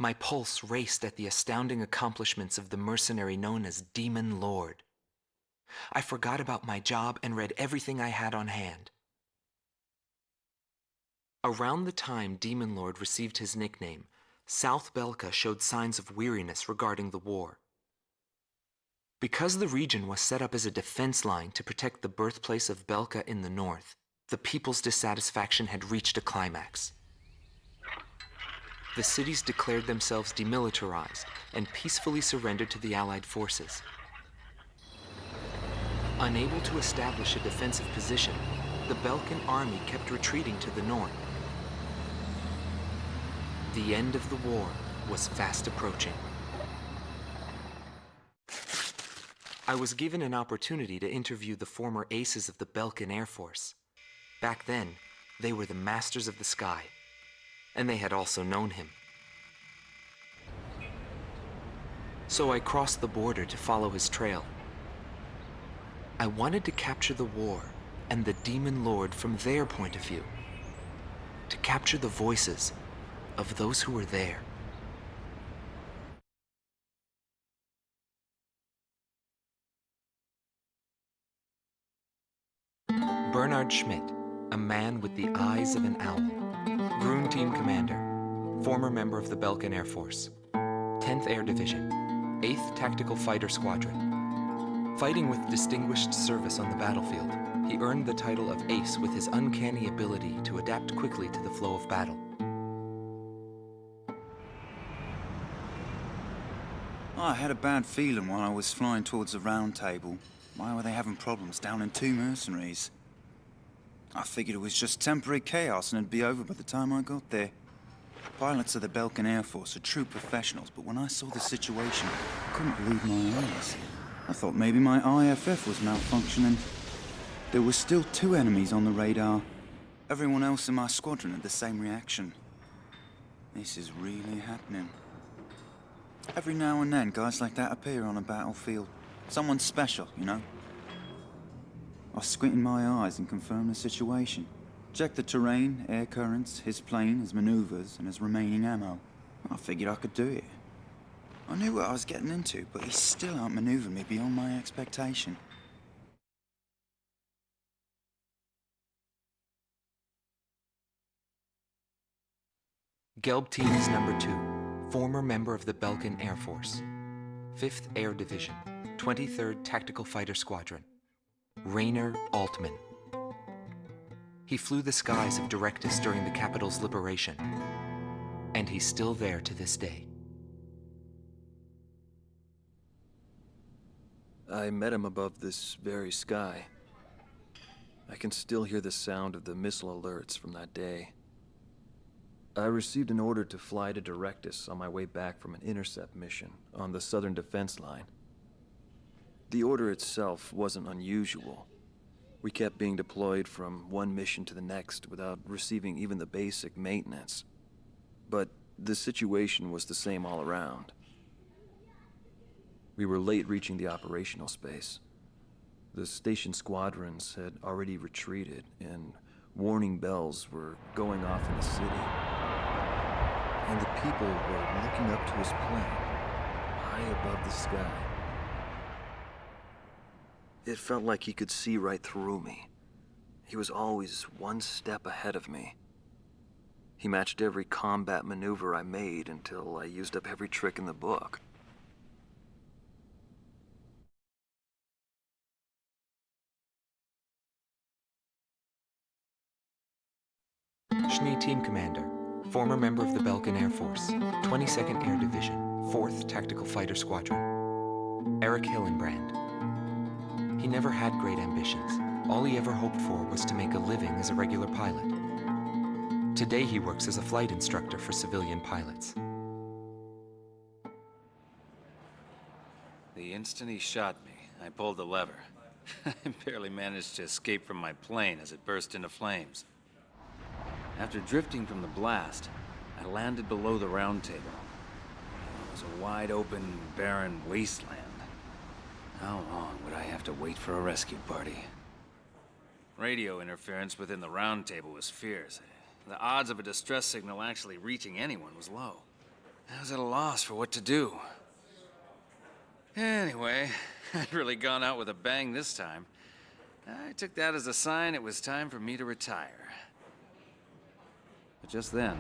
My pulse raced at the astounding accomplishments of the mercenary known as Demon Lord. I forgot about my job and read everything I had on hand. Around the time Demon Lord received his nickname, South Belka showed signs of weariness regarding the war. Because the region was set up as a defense line to protect the birthplace of Belka in the north, the people's dissatisfaction had reached a climax. The cities declared themselves demilitarized and peacefully surrendered to the Allied forces. Unable to establish a defensive position, the Belkan army kept retreating to the north. The end of the war was fast approaching. I was given an opportunity to interview the former aces of the Belkan Air Force. Back then, they were the masters of the sky, and they had also known him. So I crossed the border to follow his trail. I wanted to capture the war and the Demon Lord from their point of view, to capture the voices of those who were there. Bernard Schmidt, a man with the eyes of an owl. Grun team commander, former member of the Belkan Air Force. 10th Air Division, 8th Tactical Fighter Squadron. Fighting with distinguished service on the battlefield, he earned the title of Ace with his uncanny ability to adapt quickly to the flow of battle. I had a bad feeling while I was flying towards the round table. Why were they having problems down in 2 mercenaries? I figured it was just temporary chaos and it'd be over by the time I got there. Pilots of the Belkan Air Force are true professionals, but when I saw the situation, I couldn't believe my eyes. I thought maybe my IFF was malfunctioning. There were still 2 enemies on the radar. Everyone else in my squadron had the same reaction. This is really happening. Every now and then, guys like that appear on a battlefield. Someone special, you know? I squinted my eyes and confirmed the situation. Checked the terrain, air currents, his plane, his maneuvers, and his remaining ammo. I figured I could do it. I knew what I was getting into, but he still outmaneuvered me beyond my expectation. Gelb team is number 2, former member of the Belkan Air Force. 5th Air Division, 23rd Tactical Fighter Squadron. Rainer Altman. He flew the skies of Directus during the capital's liberation, and he's still there to this day. I met him above this very sky. I can still hear the sound of the missile alerts from that day. I received an order to fly to Directus on my way back from an intercept mission on the southern defense line. The order itself wasn't unusual. We kept being deployed from one mission to the next without receiving even the basic maintenance. But the situation was the same all around. We were late reaching the operational space. The station squadrons had already retreated, and warning bells were going off in the city. And the people were looking up to his plane, high above the sky. It felt like he could see right through me. He was always one step ahead of me. He matched every combat maneuver I made until I used up every trick in the book. Schnee team commander, former member of the Belkan Air Force, 22nd Air Division, 4th Tactical Fighter Squadron. Eric Hillenbrand. He never had great ambitions. All he ever hoped for was to make a living as a regular pilot. Today he works as a flight instructor for civilian pilots. The instant he shot me, I pulled the lever. I barely managed to escape from my plane as it burst into flames. After drifting from the blast, I landed below the round table. It was a wide-open, barren wasteland. How long would I have to wait for a rescue party? Radio interference within the round table was fierce. The odds of a distress signal actually reaching anyone was low. I was at a loss for what to do. Anyway, I'd really gone out with a bang this time. I took that as a sign it was time for me to retire. But just then,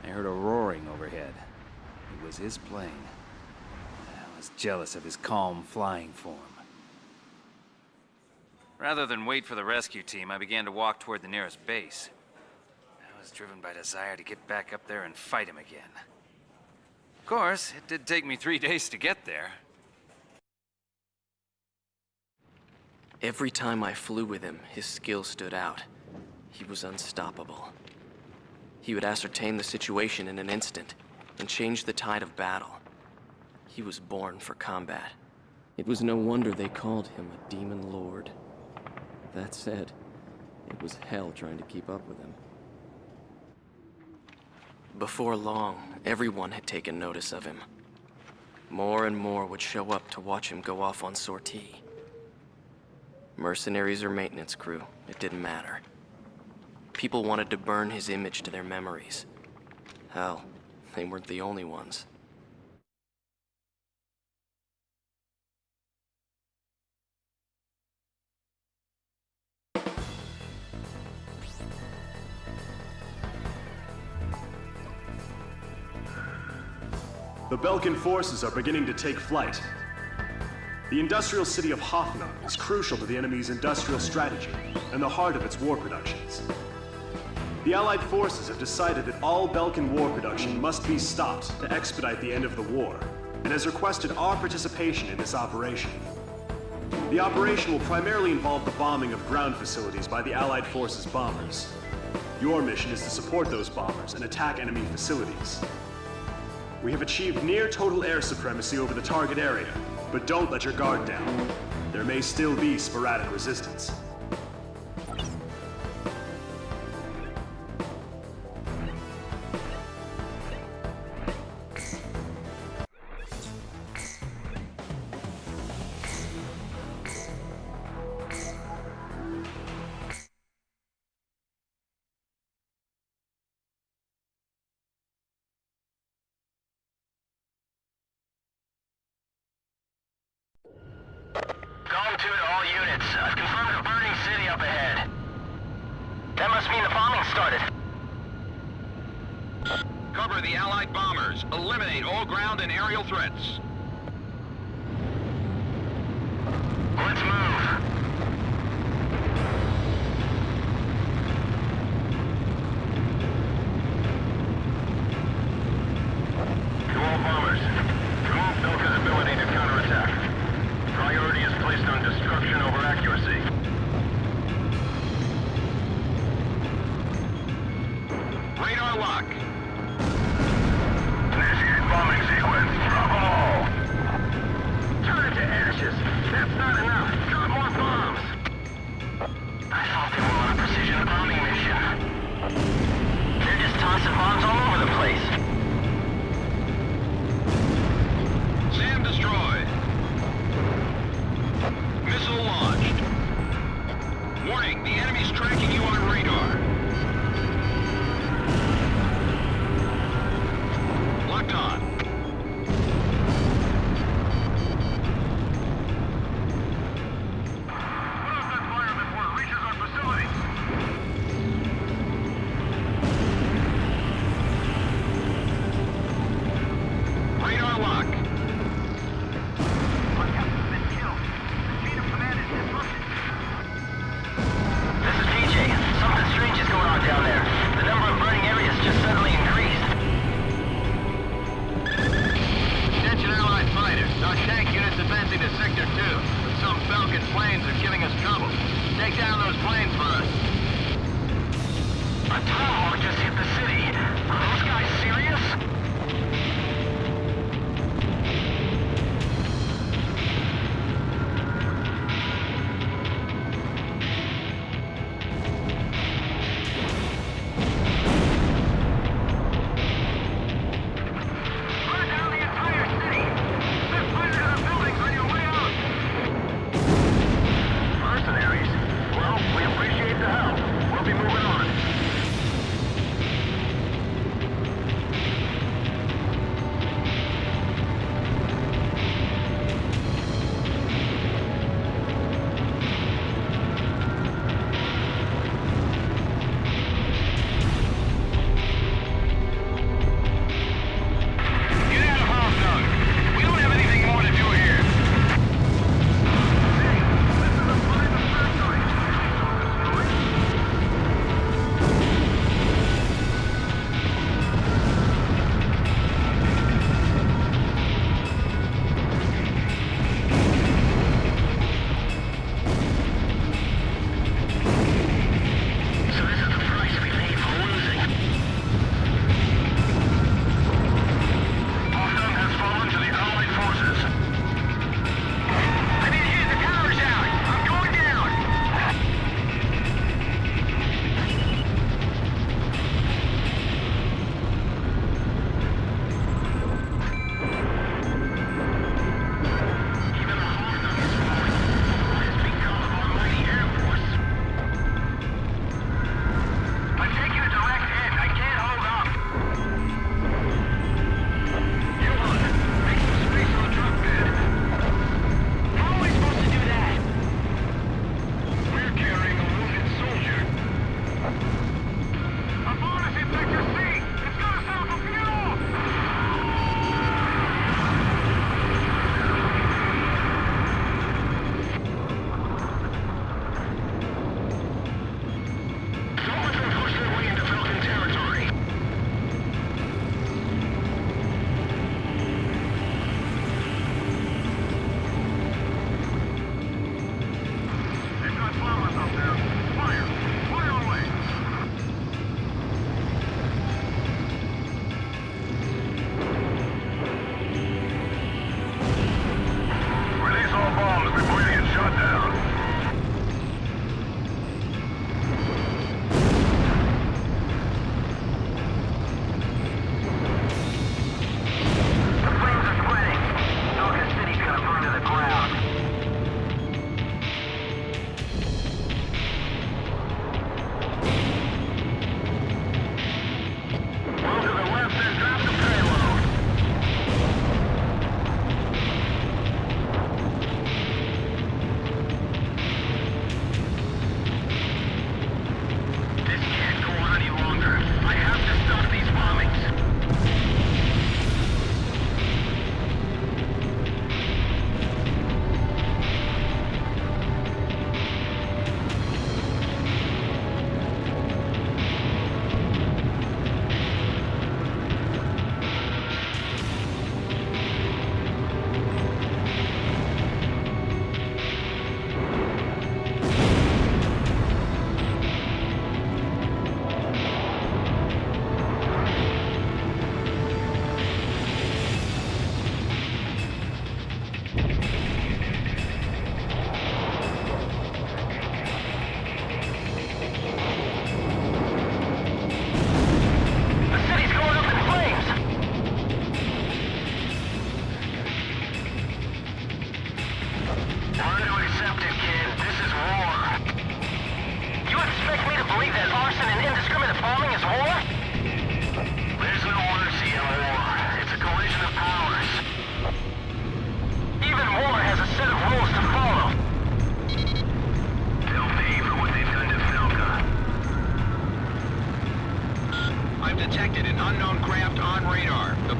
I heard a roaring overhead. It was his plane. I was jealous of his calm flying form. Rather than wait for the rescue team, I began to walk toward the nearest base. I was driven by desire to get back up there and fight him again. Of course, it did take me 3 days to get there. Every time I flew with him, his skill stood out. He was unstoppable. He would ascertain the situation in an instant and change the tide of battle. He was born for combat. It was no wonder they called him a demon lord. That said, it was hell trying to keep up with him. Before long, everyone had taken notice of him. More and more would show up to watch him go off on sortie. Mercenaries or maintenance crew, it didn't matter. People wanted to burn his image to their memories. Hell, they weren't the only ones. The Belkan forces are beginning to take flight. The industrial city of Hoffnung is crucial to the enemy's industrial strategy and the heart of its war productions. The Allied forces have decided that all Belkan war production must be stopped to expedite the end of the war, and has requested our participation in this operation. The operation will primarily involve the bombing of ground facilities by the Allied forces' bombers. Your mission is to support those bombers and attack enemy facilities. We have achieved near total air supremacy over the target area, but don't let your guard down. There may still be sporadic resistance. Gong to all units. I've confirmed a burning city up ahead. That must mean the bombing started. Cover the Allied bombers. Eliminate all ground and aerial threats. Let's move. To all bombers, remove Belka's ability to counterattack. Priority is placed on destruction over accuracy. Radar lock. Initiate bombing sequence. Drop them all. Turn it to ashes. That's not enough. Drop more bombs. I thought they were on a precision bombing mission. They're just tossing bombs all over the place. SAM destroyed. Missile launched. Warning, the enemy's tracking you on radar. Locked on. Put off that fire before it reaches our facility.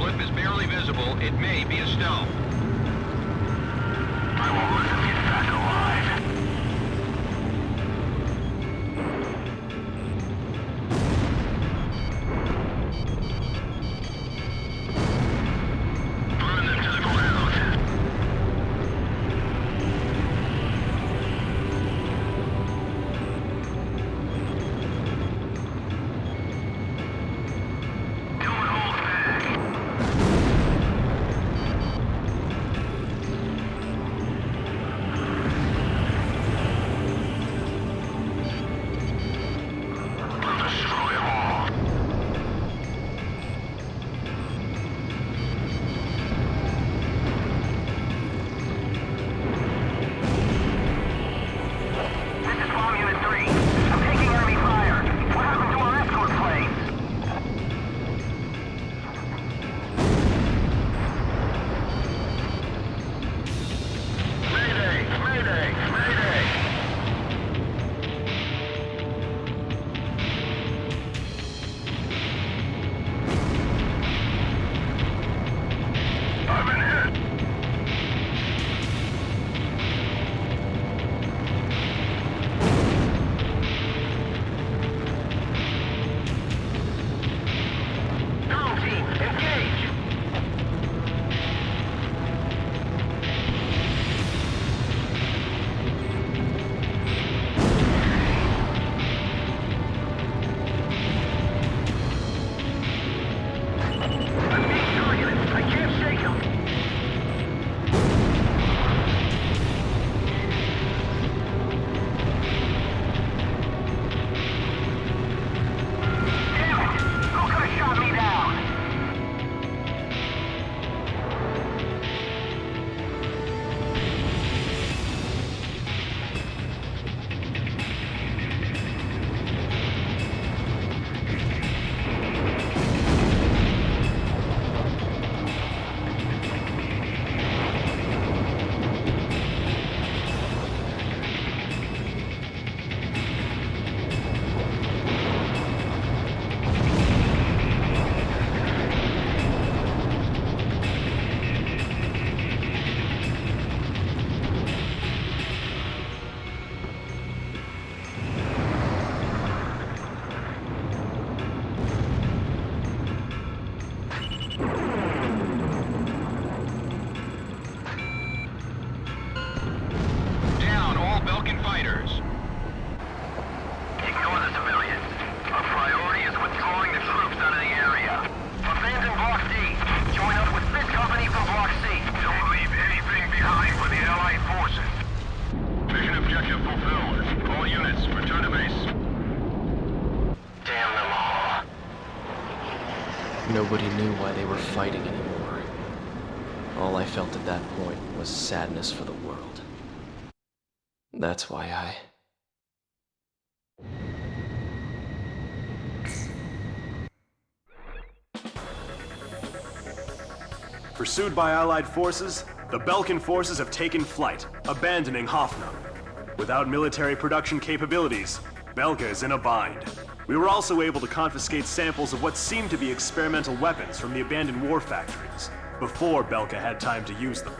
blip is barely visible. It may be a stealth. I won't let them get back alive. Burn them to the ground. Don't hold back. I'll destroy them all. This is Bomb Unit 3. I'm taking enemy fire. What happened to our escort planes? Mayday! Mayday! Mayday! I've been hit! Drone team, engage! I'm being targeted. I can't shake him. Damn it! Who could have shot me down? Down all Belkin fighters. Ignore the civilians. Our priority is withdrawing the troops out of the area. Abandon Block D. Join up with this company from Block C. Don't leave anything behind for the Allied forces. Mission objective fulfilled. All units, return to base. Damn them all. Nobody knew why they were fighting anymore. All I felt at that point was sadness for the world. That's why I... Pursued by Allied forces, the Belkin forces have taken flight, abandoning Hoffnung. Without military production capabilities, Belka is in a bind. We were also able to confiscate samples of what seemed to be experimental weapons from the abandoned war factories, before Belka had time to use them.